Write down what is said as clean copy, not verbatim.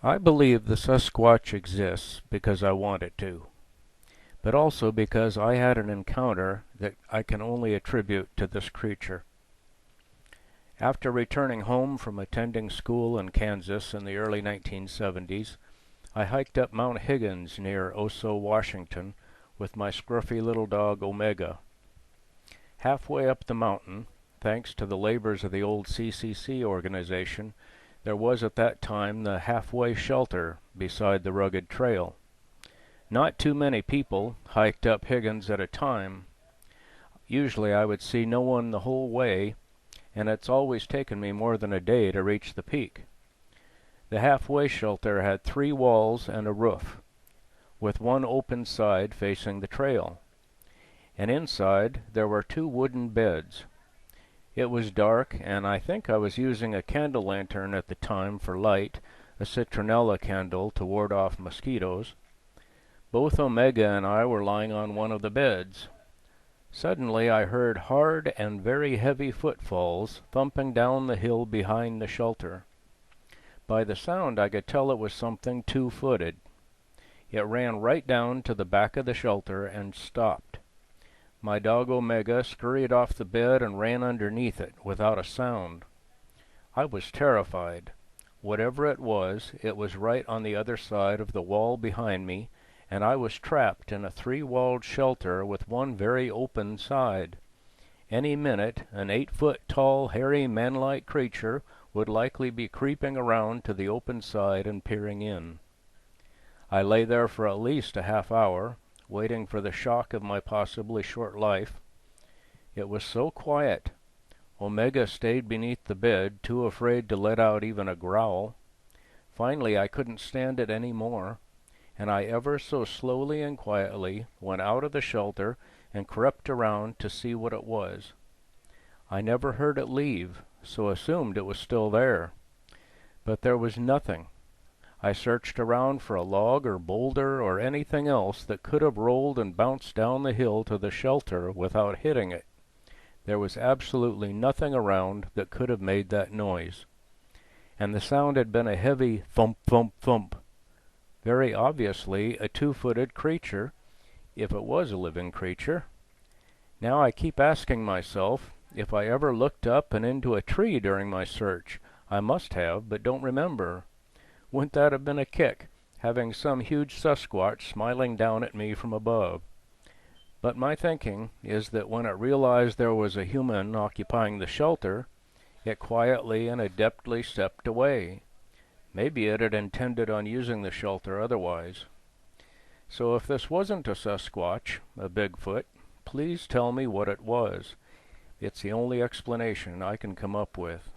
I believe the Sasquatch exists because I want it to, but also because I had an encounter that I can only attribute to this creature. After returning home from attending school in Kansas in the early 1970s, I hiked up Mount Higgins near Oso, Washington, with my scruffy little dog Omega. Halfway up the mountain, thanks to the labors of the old CCC organization, there was at that time the halfway shelter beside the rugged trail. Not too many people hiked up Higgins at a time. Usually I would see no one the whole way, and it's always taken me more than a day to reach the peak. The halfway shelter had 3 walls and a roof, with one open side facing the trail. And inside there were 2 wooden beds. It was dark, and I think I was using a candle lantern at the time for light, a citronella candle to ward off mosquitoes. Both Omega and I were lying on one of the beds. Suddenly I heard hard and very heavy footfalls thumping down the hill behind the shelter. By the sound I could tell it was something 2-footed. It ran right down to the back of the shelter and stopped. My dog Omega scurried off the bed and ran underneath it without a sound. I was terrified. Whatever it was right on the other side of the wall behind me, and I was trapped in a 3-walled shelter with one very open side. Any minute, an 8-foot tall, hairy, man-like creature would likely be creeping around to the open side and peering in. I lay there for at least a half hour, waiting for the shock of my possibly short life. It was so quiet. Omega stayed beneath the bed, too afraid to let out even a growl. Finally, I couldn't stand it any more, and I ever so slowly and quietly went out of the shelter and crept around to see what it was. I never heard it leave, so assumed it was still there. But there was nothing. I searched around for a log or boulder or anything else that could have rolled and bounced down the hill to the shelter without hitting it. There was absolutely nothing around that could have made that noise. And the sound had been a heavy thump, thump, thump. Very obviously a 2-footed creature, if it was a living creature. Now I keep asking myself if I ever looked up and into a tree during my search. I must have, but don't remember. Wouldn't that have been a kick, having some huge Sasquatch smiling down at me from above? But my thinking is that when it realized there was a human occupying the shelter, it quietly and adeptly stepped away. Maybe it had intended on using the shelter otherwise. So if this wasn't a Sasquatch, a Bigfoot, please tell me what it was. It's the only explanation I can come up with.